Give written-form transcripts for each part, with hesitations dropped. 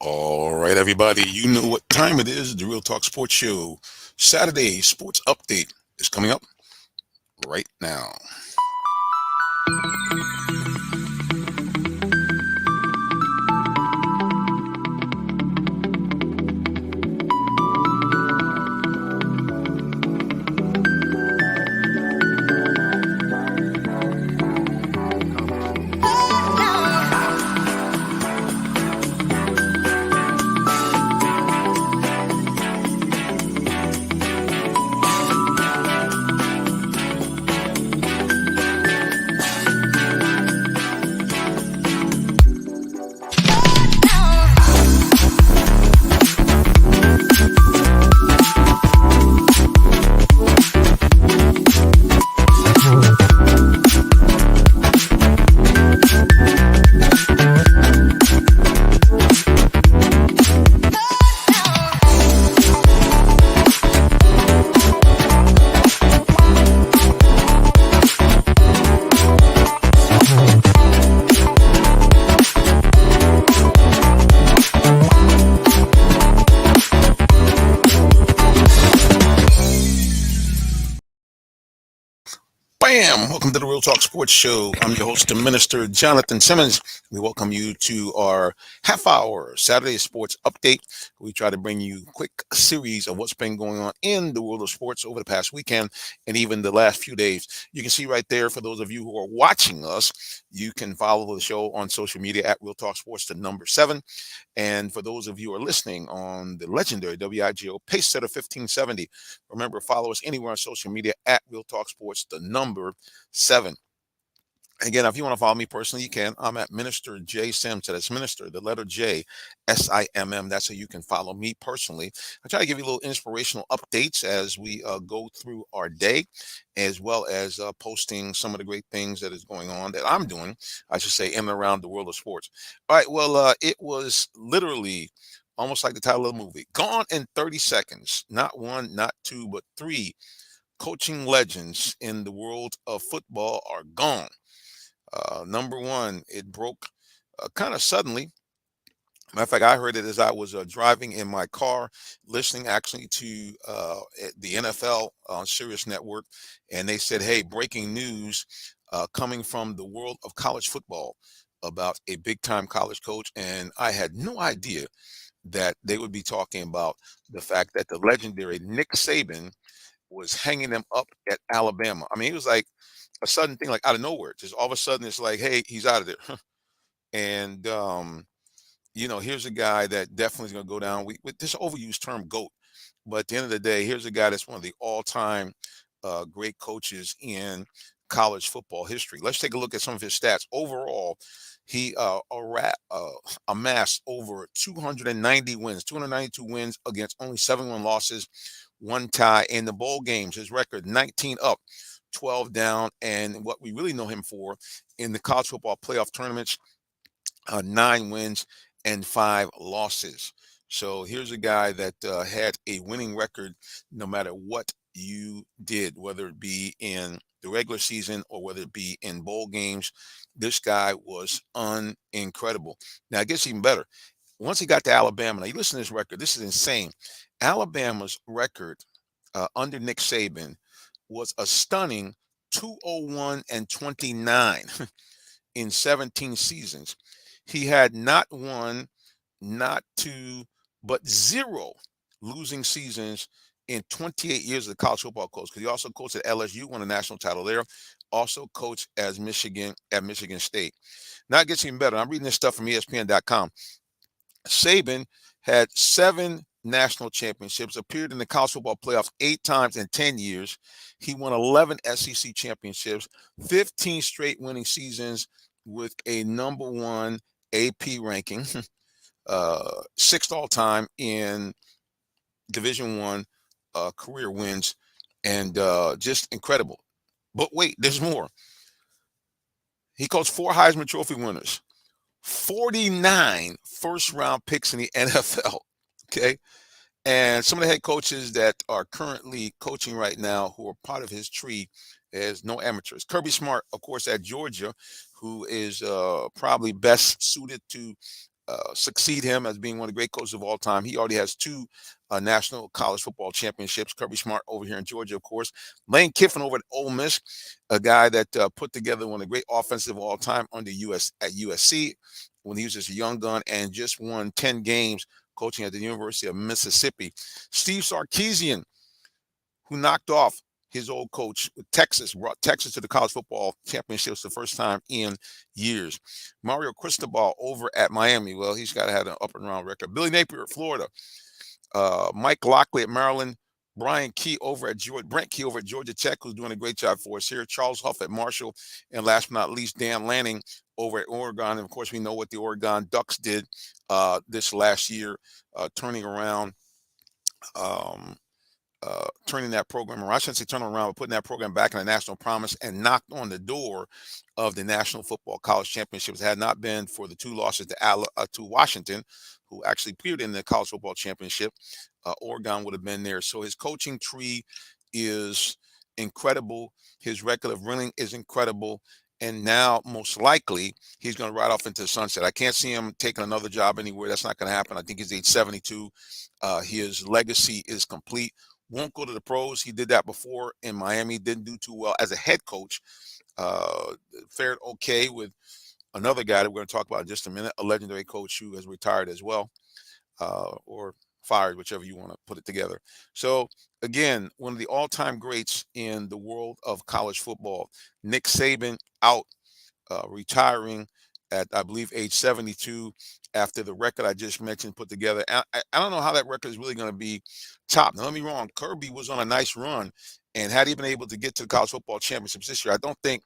All right, everybody, you know what time it is. The Real Talk Sports Show. Saturday Sports Update is coming up right now. Bam! Welcome to the Real Talk Sports Show. I'm your host and minister, Jonathan Simmons. We welcome you to our half-hour Saturday Sports Update. We try to bring you a quick series of what's been going on in the world of sports over the past weekend and even the last few days. You can see right there, for those of you who are watching us, you can follow the show on social media at Real Talk Sports, the number 7. And for those of you who are listening on the legendary WIGO Pace Setter 1570, remember, follow us anywhere on social media at Real Talk Sports, the number 7. Again, if you want to follow me personally, you can. I'm at Minister J Sims. So that's Minister, the letter J, SIMM. That's how you can follow me personally. I try to give you a little inspirational updates as we go through our day, as well as posting some of the great things that is going on that I'm doing, I should say, in and around the world of sports. All right, well, it was literally almost like the title of the movie, Gone in 30 Seconds. Not one, not two, but three coaching legends in the world of football are gone. Number one, it broke kind of suddenly. Matter of fact, I heard it as I was driving in my car, listening actually to the NFL on Sirius Network, and they said, "Hey, breaking news coming from the world of college football about a big-time college coach," and I had no idea that they would be talking about the fact that the legendary Nick Saban was hanging them up at Alabama. I mean, it was like a sudden thing, like out of nowhere. Just all of a sudden, it's like, hey, he's out of there. And here's a guy that definitely is going to go down with this overused term "goat." But at the end of the day, here's a guy that's one of the all-time great coaches in college football history. Let's take a look at some of his stats. Overall, he amassed over 290 wins, 292 wins against only 71 losses, one tie in the bowl games. His record 19 up, 12 down, and what we really know him for in the college football playoff tournaments, 9 wins and 5 losses. So here's a guy that had a winning record no matter what you did, whether it be in the regular season or whether it be in bowl games. This guy was incredible. Now, it gets even better. Once he got to Alabama, now you listen to this record, this is insane. Alabama's record under Nick Saban was a stunning 201 and 29 in 17 seasons. He had not one, not two, but zero losing seasons in 28 years as a college football coach. Because he also coached at LSU, won a national title there. Also coached as Michigan at Michigan State. Now it gets even better. I'm reading this stuff from ESPN.com. Saban had 7 national championships, appeared in the college football playoffs 8 times in 10 years. He won 11 SEC championships, 15 straight winning seasons with a number one AP ranking, sixth all time in Division One career wins, and just incredible. But wait, there's more. He coached 4 Heisman Trophy winners, 49 first round picks in the NFL. Okay. And some of the head coaches that are currently coaching right now who are part of his tree is no amateurs. Kirby Smart, of course, at Georgia, who is probably best suited to succeed him as being one of the great coaches of all time. He already has two national college football championships. Kirby Smart over here in Georgia, of course. Lane Kiffin over at Ole Miss, a guy that put together one of the great offensive of all time under at USC when he was just a young gun and just won 10 games coaching at the University of Mississippi. Steve Sarkisian, who knocked off his old coach with Texas, brought Texas to the college football championships the first time in years. Mario Cristobal over at Miami. Well, he's got to have an up and round record. Billy Napier at Florida. Mike Lockley at Maryland. Brent Key over at Georgia Tech, who's doing a great job for us here. Charles Huff at Marshall. And last but not least, Dan Lanning over at Oregon. And of course, we know what the Oregon Ducks did this last year, turning around turning that program around. I shouldn't say turning around, but putting that program back in the national promise and knocked on the door of the National Football College Championships. Had not been for the two losses to Washington, who actually appeared in the College Football Championship, Oregon would have been there. So his coaching tree is incredible. His record of winning is incredible. And now, most likely, he's going to ride off into the sunset. I can't see him taking another job anywhere. That's not going to happen. I think he's age 72. His legacy is complete. Won't go to the pros. He did that before in Miami. Didn't do too well as a head coach. Fared okay with another guy that we're going to talk about in just a minute, a legendary coach who has retired as well, or fired, whichever you want to put it together. So, again, one of the all-time greats in the world of college football, Nick Saban, out, retiring at, I believe, age 72 after the record I just mentioned put together. I don't know how that record is really going to be topped. Now, don't get me wrong, Kirby was on a nice run, and had he been able to get to the college football championships this year, I don't think,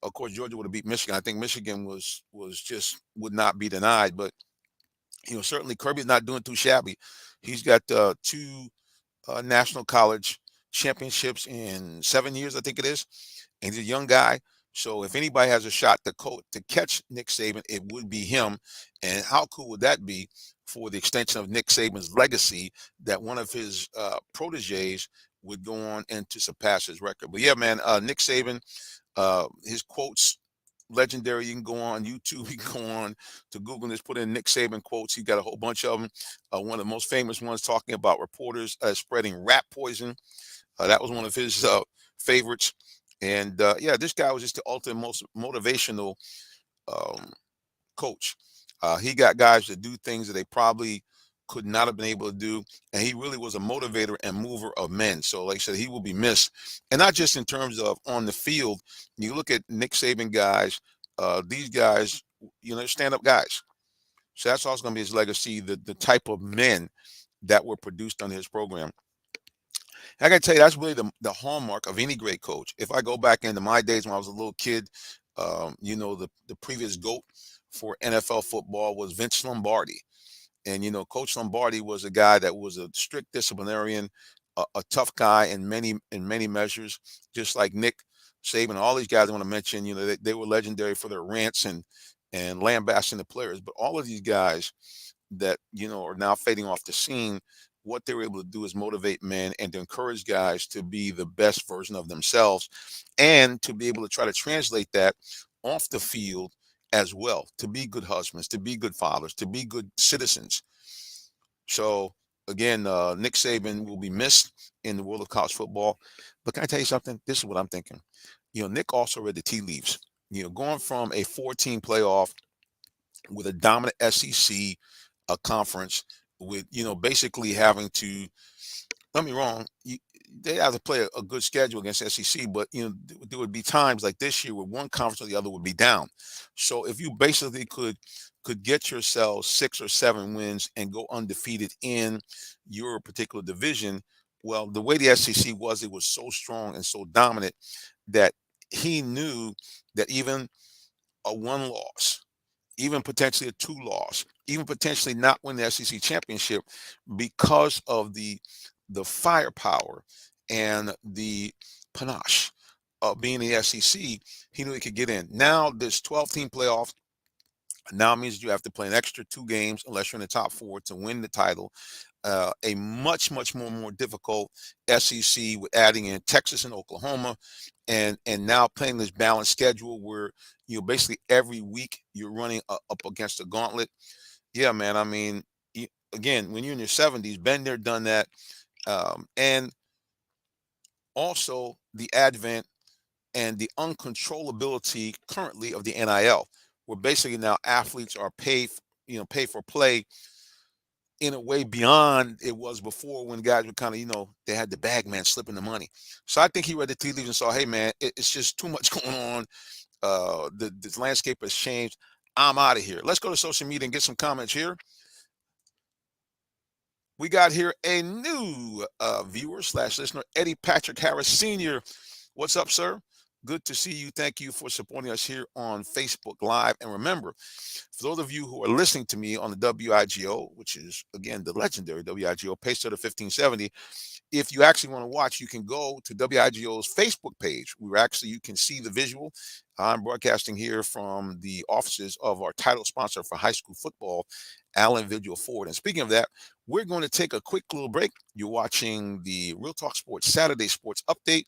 of course, Georgia would have beat Michigan. I think Michigan would not be denied, but certainly Kirby's not doing too shabby. He's got two national college championships in 7 years, I think it is, and he's a young guy. So if anybody has a shot to catch Nick Saban, it would be him. And how cool would that be for the extension of Nick Saban's legacy, that one of his proteges would go on and to surpass his record? But yeah, man, Nick Saban, his quotes, legendary. You can go on YouTube, you can go on to Google and just put in Nick Saban quotes. He got a whole bunch of them. One of the most famous ones talking about reporters spreading rat poison. That was one of his favorites. And yeah, this guy was just the ultimate most motivational um, coach. He got guys to do things that they probably could not have been able to do. And he really was a motivator and mover of men. So like I said, he will be missed. And not just in terms of on the field. You look at Nick Saban guys, these guys, they're stand-up guys. So that's also going to be his legacy, the type of men that were produced under his program. I got to tell you, that's really the hallmark of any great coach. If I go back into my days when I was a little kid, the previous GOAT for NFL football was Vince Lombardi. And, Coach Lombardi was a guy that was a strict disciplinarian, a tough guy in many measures, just like Nick Saban. All these guys I want to mention, they were legendary for their rants and lambasting the players. But all of these guys that, are now fading off the scene, what they were able to do is motivate men and to encourage guys to be the best version of themselves, and to be able to try to translate that off the field as well, to be good husbands, to be good fathers, to be good citizens. So again, Nick Saban will be missed in the world of college football. But can I tell you something? This is what I'm thinking. Nick also read the tea leaves. Going from a 14 playoff with a dominant SEC conference, with basically having to, don't me wrong, they have to play a good schedule against SEC, but there would be times like this year where one conference or the other would be down. So if you basically could get yourself 6 or 7 wins and go undefeated in your particular division, well, the way the SEC was, it was so strong and so dominant that he knew that even a 1 loss, even potentially a 2 loss, even potentially not win the SEC championship, because of the firepower and the panache of being the SEC, he knew he could get in. Now this 12-team playoff now means you have to play an extra 2 games unless you're in the top 4 to win the title. A much more difficult SEC, with adding in Texas and Oklahoma, and now playing this balanced schedule where basically every week you're running up against a gauntlet. Yeah, man. I mean, again, when you're in your 70s, been there, done that. And also the advent and the uncontrollability currently of the NIL, where basically now athletes are pay for play in a way beyond it was before when guys were kind of, they had the bag man slipping the money. So I think he read the tea leaves and saw, hey man, it's just too much going on. The landscape has changed. I'm out of here. Let's go to social media and get some comments here. We got here a new viewer slash listener, Eddie Patrick Harris Sr. What's up, sir? Good to see you. Thank you for supporting us here on Facebook Live. And remember, for those of you who are listening to me on the WIGO, which is, again, the legendary WIGO, Pacer 1570, if you actually want to watch, you can go to WIGO's Facebook page. You can see the visual. I'm broadcasting here from the offices of our title sponsor for high school football, Allen Vigil Ford. And speaking of that, we're going to take a quick little break. You're watching the Real Talk Sports Saturday Sports Update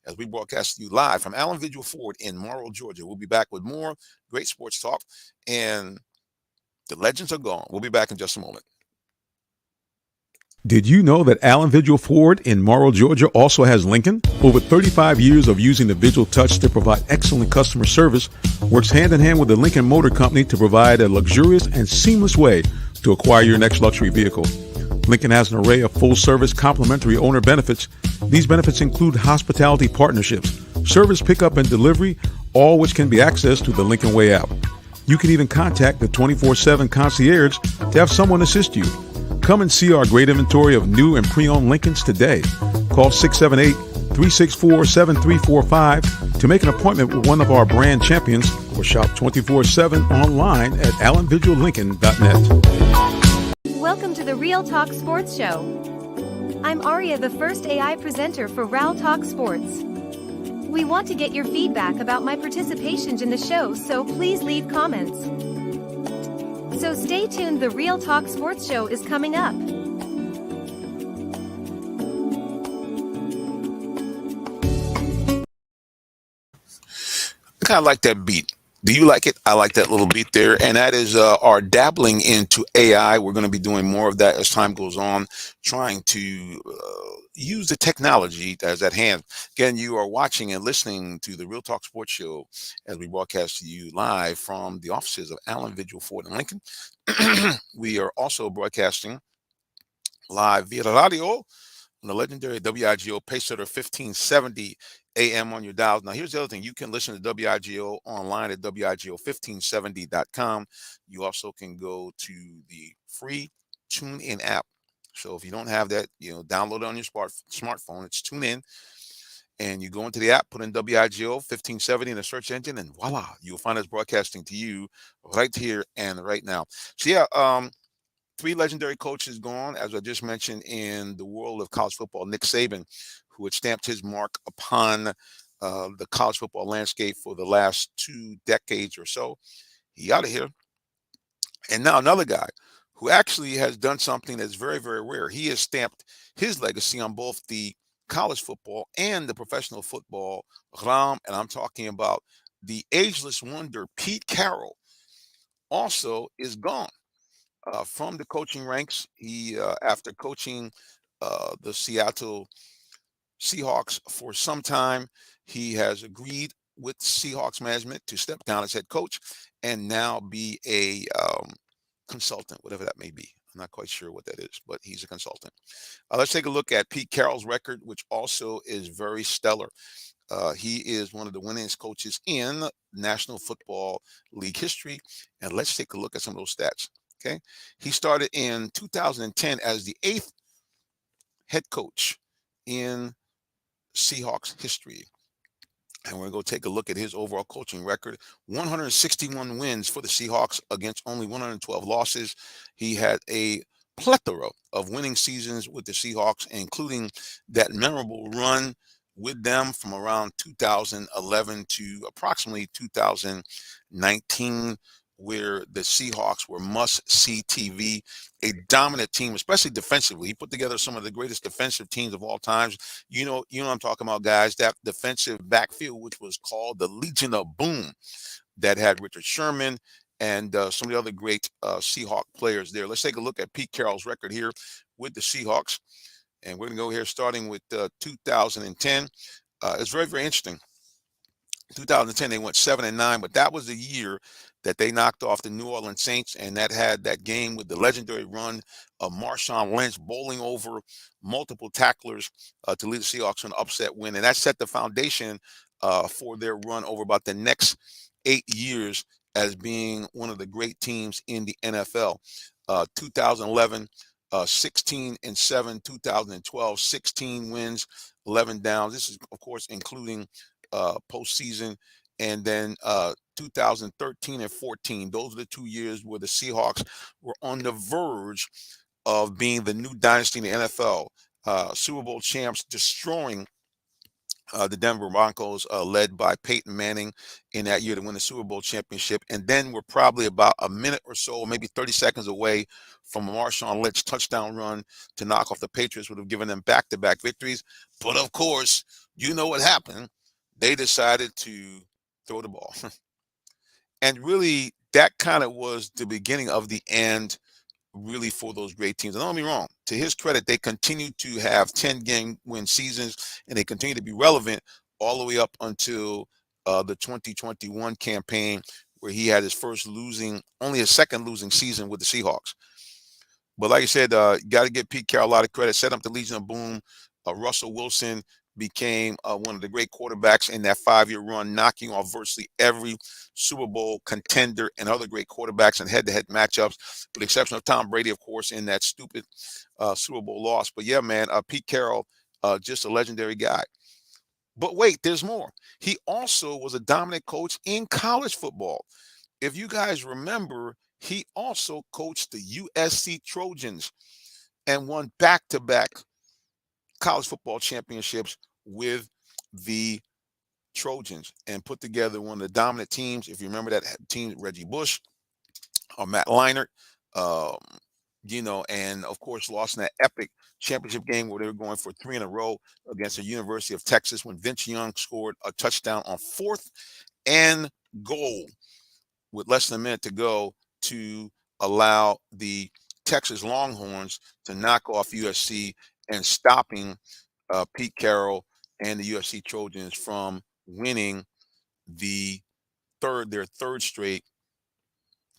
as we broadcast you live from Allen Vigil Ford in Morrow, Georgia. We'll be back with more great sports talk, and the legends are gone. We'll be back in just a moment. Did you know that Allen Vigil Ford in Morrow, Georgia also has Lincoln? Over 35 years of using the Vigil Touch to provide excellent customer service, works hand in hand with the Lincoln Motor Company to provide a luxurious and seamless way to acquire your next luxury vehicle. Lincoln has an array of full-service complimentary owner benefits. These benefits include hospitality partnerships, service pickup and delivery, all which can be accessed through the Lincoln Way app. You can even contact the 24/7 concierge to have someone assist you. Come and see our great inventory of new and pre-owned Lincolns today. Call 678-364-7345 to make an appointment with one of our brand champions or shop 24/7 online at allenvigillincoln.net. Welcome to the Real Talk Sports Show. I'm Aria, the first AI presenter for Real Talk Sports. We want to get your feedback about my participation in the show, so please leave comments. So stay tuned, the Real Talk Sports Show is coming up. I kind of like that beat. Do you like it? I like that little beat there. And that is our dabbling into AI. We're going to be doing more of that as time goes on, trying to use the technology that's at hand. Again, you are watching and listening to the Real Talk Sports Show as we broadcast to you live from the offices of Allen Vigil Ford and Lincoln. We are also broadcasting live via the radio on the legendary WIGO Pacesetter 1570 AM on your dials. Now, here's the other thing. You can listen to WIGO online at WIGO1570.com. You also can go to the free TuneIn app. So if you don't have that, download it on your smartphone. It's TuneIn. And you go into the app, put in WIGO 1570 in the search engine, and voila, you'll find us broadcasting to you right here and right now. So, yeah, three legendary coaches gone, as I just mentioned, in the world of college football. Nick Saban, who had stamped his mark upon the college football landscape for the last 2 decades or so. He out of here. And now another guy who actually has done something that's very, very rare. He has stamped his legacy on both the college football and the professional football realm. And I'm talking about the ageless wonder, Pete Carroll, also is gone from the coaching ranks. He, after coaching the Seattle Seahawks for some time, he has agreed with Seahawks management to step down as head coach and now be a consultant, whatever that may be. I'm not quite sure what that is, but he's a consultant. Let's take a look at Pete Carroll's record, which also is very stellar. He is one of the winningest coaches in National Football League history. And let's take a look at some of those stats. Okay. He started in 2010 as the 8th head coach in Seahawks history. And we're going to take a look at his overall coaching record. 161 wins for the Seahawks against only 112 losses. He had a plethora of winning seasons with the Seahawks, including that memorable run with them from around 2011 to approximately 2019, where the Seahawks were must-see TV, a dominant team, especially defensively. He put together some of the greatest defensive teams of all times. You know what I'm talking about, guys. That defensive backfield, which was called the Legion of Boom, that had Richard Sherman and some of the other great Seahawk players there. Let's take a look at Pete Carroll's record here with the Seahawks. And we're going to go here starting with 2010. It's very, very interesting. 2010 they went 7-9, but that was the year that they knocked off the New Orleans Saints, and that had that game with the legendary run of Marshawn Lynch bowling over multiple tacklers to lead the Seahawks to an upset win, and that set the foundation for their run over about the next 8 years as being one of the great teams in the NFL. 2011. 16-7, 2012, 16 wins, 11 downs. This is, of course, including postseason, and then 2013 and 14. Those are the 2 years where the Seahawks were on the verge of being the new dynasty in the NFL. Super Bowl champs, destroying the Denver Broncos, led by Peyton Manning in that year to win the Super Bowl championship. And then we're probably about a minute or so, maybe 30 seconds away from a Marshawn Lynch touchdown run to knock off the Patriots, would have given them back-to-back victories. But of course, you know what happened. They decided to throw the ball. And really, that kind of was the beginning of the end, really, for those great teams. And don't get me wrong, to his credit, they continue to have 10-game win seasons, and they continue to be relevant all the way up until the 2021 campaign, where he had his only his second losing season with the Seahawks. But like I said, you got to give Pete Carroll a lot of credit. Set up the Legion of Boom. Russell Wilson became one of the great quarterbacks in that 5-year run, knocking off virtually every Super Bowl contender and other great quarterbacks in head-to-head matchups, with the exception of Tom Brady, of course, in that stupid Super Bowl loss. But yeah, man, Pete Carroll, just a legendary guy. But wait, there's more. He also was a dominant coach in college football. If you guys remember, he also coached the USC Trojans and won back-to-back college football championships with the Trojans, and put together one of the dominant teams. If you remember that team, Reggie Bush or Matt Leinart, um, and of course lost in that epic championship game where they were going for three in a row against the University of Texas, when Vince Young scored a touchdown on 4th and goal with less than a minute to go to allow the Texas Longhorns to knock off USC, and stopping Pete Carroll and the USC Trojans from winning their third straight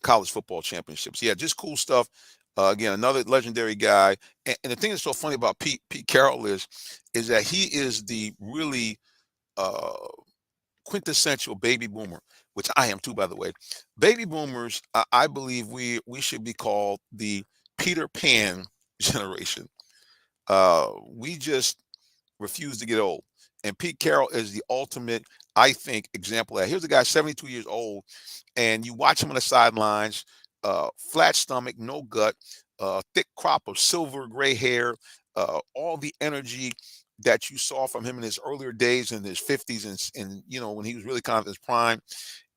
college football championships. Yeah, just cool stuff. Again, another legendary guy. And the thing that's so funny about Pete Carroll is that he is the really uh, quintessential baby boomer, which I am too, by the way. Baby boomers, I believe we should be called the Peter Pan generation. We just refuse to get old. And Pete Carroll is the ultimate, I think, example of that. Here's a guy, 72 years old, and you watch him on the sidelines, flat stomach, no gut, thick crop of silver gray hair, all the energy that you saw from him in his earlier days in his 50s, and when he was really kind of his prime.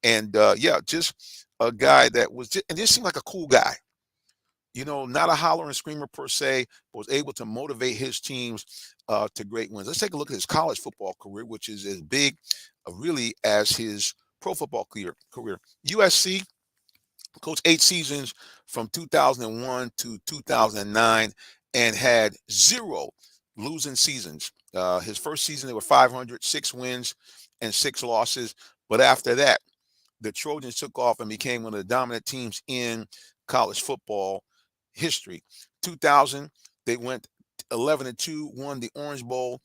And yeah, just a guy that just seemed like a cool guy. Not a holler and screamer per se, but was able to motivate his teams to great wins. Let's take a look at his college football career, which is as big, really, as his pro football career. USC, coached 8 seasons from 2001 to 2009, and had 0 losing seasons. His first season, they were 500, 6 wins and 6 losses. But after that, the Trojans took off and became one of the dominant teams in college football history. 2000, they went 11-2, won the Orange Bowl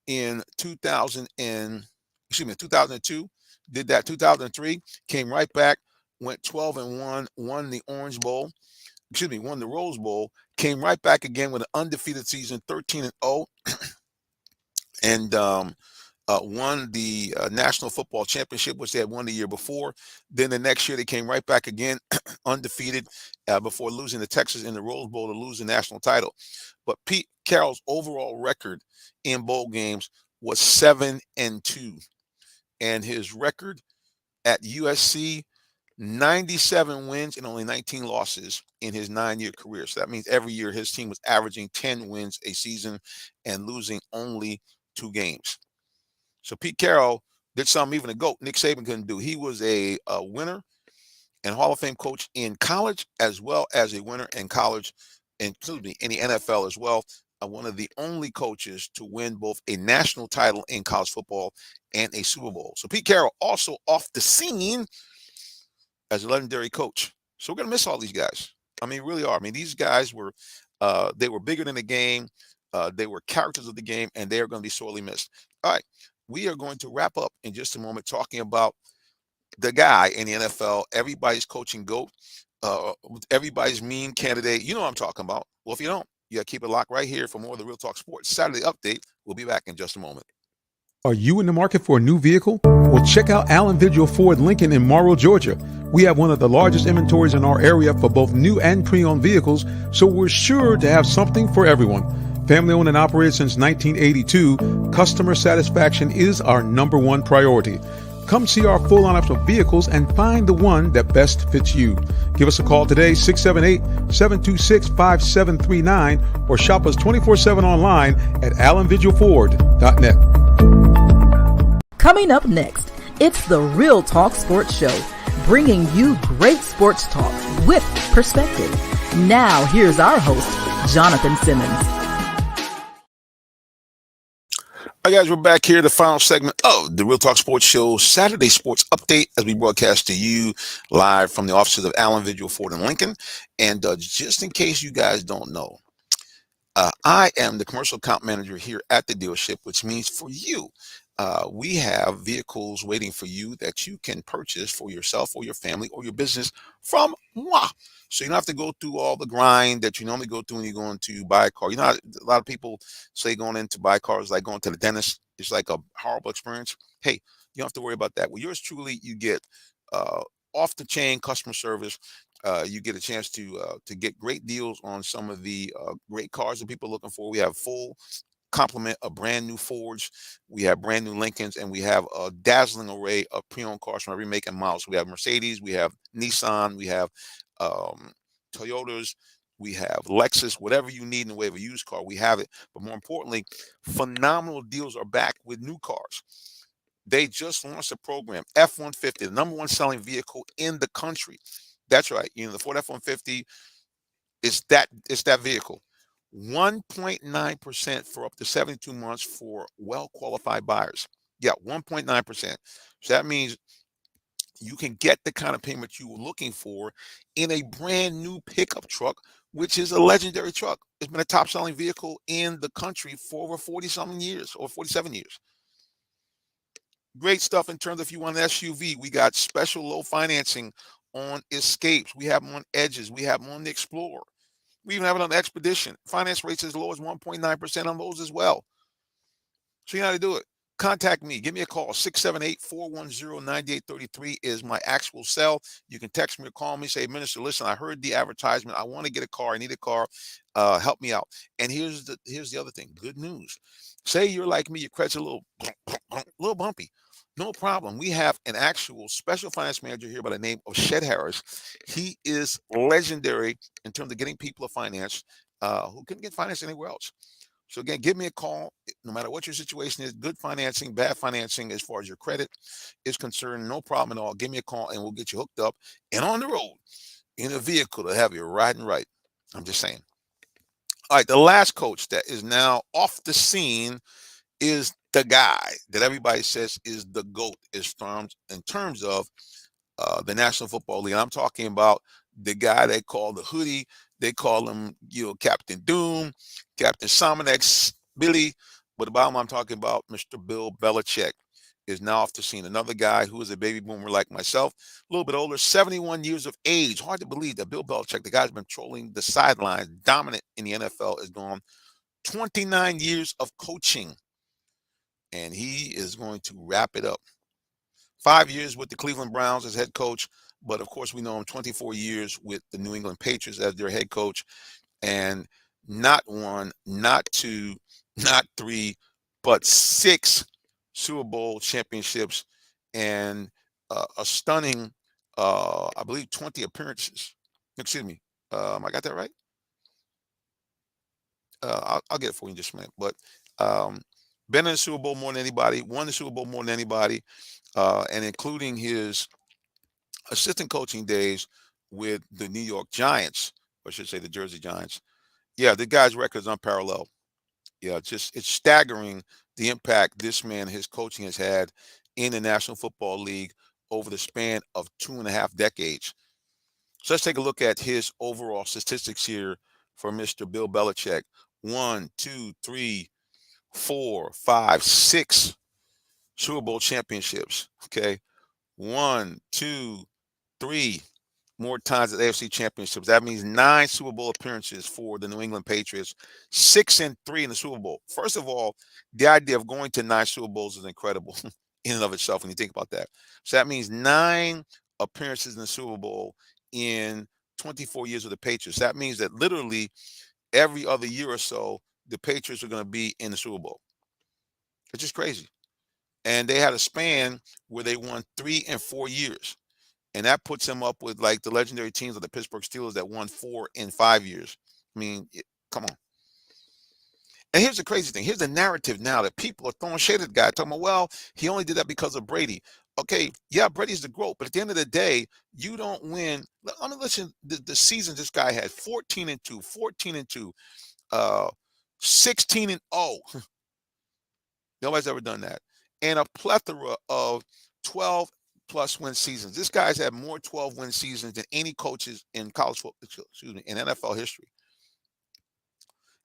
in 2002. Did that 2003, came right back, went 12-1, won the Orange Bowl. Won the Rose Bowl, came right back again with an undefeated season, 13-0, and won the National Football Championship, which they had won the year before. Then the next year, they came right back again, undefeated, before losing to Texas in the Rose Bowl to lose the national title. But Pete Carroll's overall record in bowl games was 7-2, and his record at USC, 97 wins and only 19 losses in his 9-year career. So that means every year his team was averaging 10 wins a season and losing only 2 games. So Pete Carroll did something even a GOAT, Nick Saban, couldn't do. He was a winner and Hall of Fame coach in college, as well as a winner in college, including in the NFL as well. One of the only coaches to win both a national title in college football and a Super Bowl. So Pete Carroll also off the scene as a legendary coach. So we're gonna miss all these guys. I mean, really are. I mean, these guys were they were bigger than the game. They were characters of the game, and they are going to be sorely missed. All right, we are going to wrap up in just a moment talking about the guy in the NFL, everybody's coaching GOAT, everybody's meme candidate. You know what I'm talking about. Well, if you don't, you got to keep it locked right here for more of the Real Talk Sports Saturday update. We'll be back in just a moment. Are you in the market for a new vehicle? Well, check out Allen Vigil Ford Lincoln in Morrow, Georgia. We have one of the largest inventories in our area for both new and pre-owned vehicles, so we're sure to have something for everyone. Family owned and operated since 1982, customer satisfaction is our number one priority. Come see our full lineup of vehicles and find the one that best fits you. Give us a call today, 678-726-5739, or shop us 24/7 online at allenvigilford.net. Coming up next, it's the Real Talk Sports Show, bringing you great sports talk with perspective. Now, here's our host, Jonathan Simmons. All right, guys, we're back here, the final segment of the Real Talk Sports Show, Saturday Sports Update, as we broadcast to you live from the offices of Allen Vigil Ford and Lincoln. And just in case you guys don't know, I am the commercial account manager here at the dealership, which means for you, we have vehicles waiting for you that you can purchase for yourself or your family or your business from moi. So you don't have to go through all the grind that you normally go through when you're going to buy a car. You know, a lot of people say going in to buy cars like going to the dentist. It's like a horrible experience. Hey, you don't have to worry about that. With yours truly, you get off the chain customer service. You get a chance to get great deals on some of the great cars that people are looking for. We have full complement of brand new Fords. We have brand new Lincolns, and we have a dazzling array of pre-owned cars from every make and model. So we have Mercedes, we have Nissan, we have Toyotas, we have Lexus. Whatever you need in the way of a used car, we have it. But more importantly, phenomenal deals are back with new cars. They just launched a program, F-150, the number one selling vehicle in the country. That's right. You know, the Ford F-150 it's that vehicle. 1.9% for up to 72 months for well-qualified buyers. Yeah, 1.9%. So that means you can get the kind of payment you were looking for in a brand new pickup truck, which is a legendary truck. It's been a top-selling vehicle in the country for over 40-something years, or 47 years. Great stuff in terms of if you want an SUV. We got special low financing on Escapes. We have them on Edges. We have them on the Explorer. We even have it on the Expedition. Finance rates as low as 1.9% on those as well. So you know how to do it. Contact me. Give me a call. 678-410-9833 is my actual cell. You can text me or call me. Say, Minister, listen, I heard the advertisement. I want to get a car. I need a car. Help me out. And here's the other thing. Good news. Say you're like me. Your credit's a little bumpy. No problem. We have an actual special finance manager here by the name of Shed Harris. He is legendary in terms of getting people to finance who couldn't get finance anywhere else. So again, give me a call. No matter what your situation is, good financing, bad financing, as far as your credit is concerned, no problem at all. Give me a call and we'll get you hooked up and on the road in a vehicle to have you riding right. I'm just saying. All right, the last coach that is now off the scene is the guy that everybody says is the GOAT in terms of the National Football League. And I'm talking about the guy they call the hoodie. They call him, Captain Doom, Captain Somonex, Billy. But the bottom I'm talking about, Mr. Bill Belichik, is now off the scene. Another guy who is a baby boomer like myself, a little bit older, 71 years of age. Hard to believe that Bill Belichick, the guy's been trolling the sidelines, dominant in the NFL, is gone 29 years of coaching. And he is going to wrap it up. 5 years with the Cleveland Browns as head coach, but of course we know him 24 years with the New England Patriots as their head coach, and not one, not two, not three, but 6 Super Bowl championships and a stunning, I believe, 20 appearances. Excuse me, I got that right? I'll get it for you in just a minute. But been in the Super Bowl more than anybody, won the Super Bowl more than anybody, and including his assistant coaching days with the New York Giants, or I should say the Jersey Giants. Yeah, the guy's record is unparalleled. Yeah, it's staggering the impact this man, his coaching has had in the National Football League over the span of 2.5 decades. So let's take a look at his overall statistics here for Mr. Bill Belichick. One, two, three, four, five, six Super Bowl championships. Okay. One, two, three more times at AFC championships. That means 9 Super Bowl appearances for the New England Patriots, 6-3 in the Super Bowl. First of all, the idea of going to 9 Super Bowls is incredible in and of itself when you think about that. So that means 9 appearances in the Super Bowl in 24 years of the Patriots. That means that literally every other year or so, the Patriots are going to be in the Super Bowl. It's just crazy. And they had a span where they won 3 and 4 years. And that puts them up with like the legendary teams of the Pittsburgh Steelers that won 4 in 5 years. I mean, come on. And here's the crazy thing. Here's the narrative now that people are throwing shade at the guy, talking about, well, he only did that because of Brady. Okay, yeah, Brady's the GOAT, but at the end of the day, you don't win. Let me listen. The season this guy had 14-2, 14-2, 16-0. Nobody's ever done that. And a plethora of 12 plus win seasons. This guy's had more 12 win seasons than any coaches in college football, excuse me, in NFL history.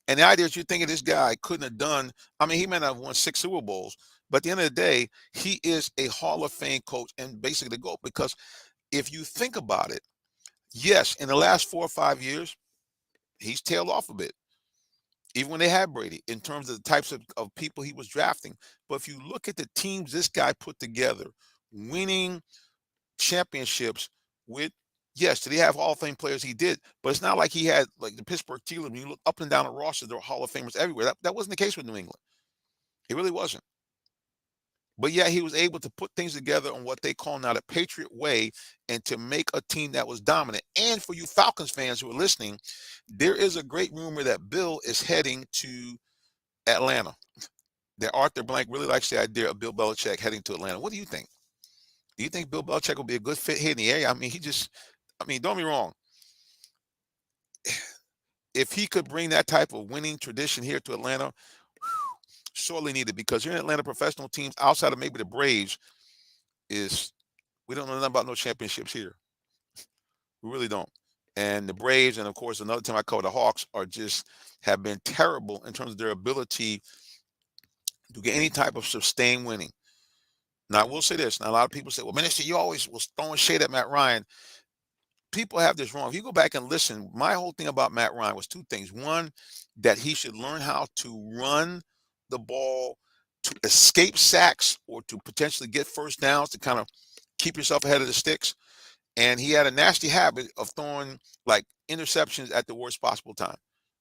And the idea is you're thinking this guy couldn't have done, I mean, he may not have won 6 Super Bowls, but at the end of the day, he is a Hall of Fame coach and basically the GOAT. Because if you think about it, yes, in the last 4 or 5 years, he's tailed off a bit. Even when they had Brady, in terms of the types of people he was drafting. But if you look at the teams this guy put together, winning championships with, yes, did he have Hall of Fame players? He did. But it's not like he had like the Pittsburgh Steelers. When you look up and down the roster, there are Hall of Famers everywhere. That wasn't the case with New England. It really wasn't. But yeah, he was able to put things together on what they call now the Patriot way and to make a team that was dominant. And for you Falcons fans who are listening, there is a great rumor that Bill is heading to Atlanta. That Arthur Blank really likes the idea of Bill Belichick heading to Atlanta. What do you think? Do you think Bill Belichick will be a good fit here in the area? I mean, don't be wrong. If he could bring that type of winning tradition here to Atlanta, sorely needed, because here in Atlanta, professional teams outside of maybe the Braves we don't know nothing about no championships here. We really don't. And the Braves, and of course another team I call the Hawks, have been terrible in terms of their ability to get any type of sustained winning. Now I will say this. Now a lot of people say, well, Minister, you always was throwing shade at Matt Ryan. People have this wrong. If you go back and listen, my whole thing about Matt Ryan was 2 things. One, that he should learn how to run the ball to escape sacks or to potentially get first downs to kind of keep yourself ahead of the sticks. And he had a nasty habit of throwing like interceptions at the worst possible time,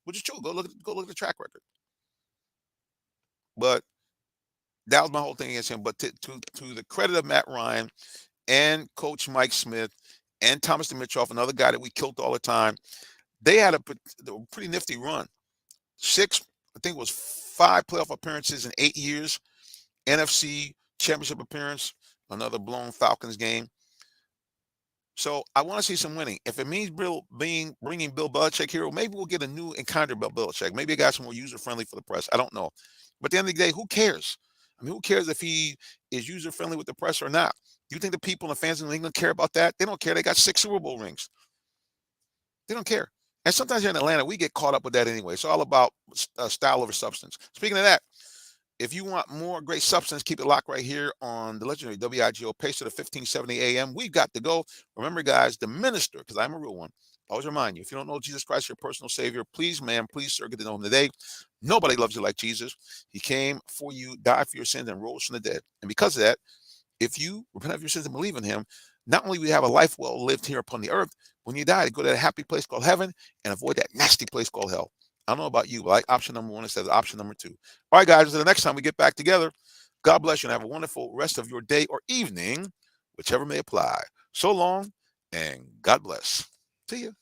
which is true. Go look at the track record. But that was my whole thing against him. But to the credit of Matt Ryan and Coach Mike Smith and Thomas Dimitroff, another guy that we killed all the time, they had a pretty nifty run. I think it was 5 playoff appearances in 8 years, NFC championship appearance, another blown Falcons game. So I want to see some winning. If it means bringing Bill Belichick here, maybe we'll get a new encounter Bill Belichick. Maybe a guy's more user-friendly for the press. I don't know. But at the end of the day, who cares? I mean, who cares if he is user-friendly with the press or not? Do you think the people and the fans in New England care about that? They don't care. They got 6 Super Bowl rings. They don't care. And sometimes here in Atlanta, we get caught up with that anyway. It's all about style over substance. Speaking of that, if you want more great substance, keep it locked right here on the legendary WIGO pace to the 1570 AM. We've got to go. Remember, guys, the minister, because I'm a real one, always remind you, if you don't know Jesus Christ, your personal Savior, please, ma'am, please, sir, get to know him today. Nobody loves you like Jesus. He came for you, died for your sins, and rose from the dead. And because of that, if you repent of your sins and believe in him, not only will you have a life well lived here upon the earth, when you die, to go to that happy place called heaven and avoid that nasty place called hell. I don't know about you, but I like option number 1 instead of option number 2. All right, guys, until the next time we get back together, God bless you and have a wonderful rest of your day or evening, whichever may apply. So long, and God bless. See you.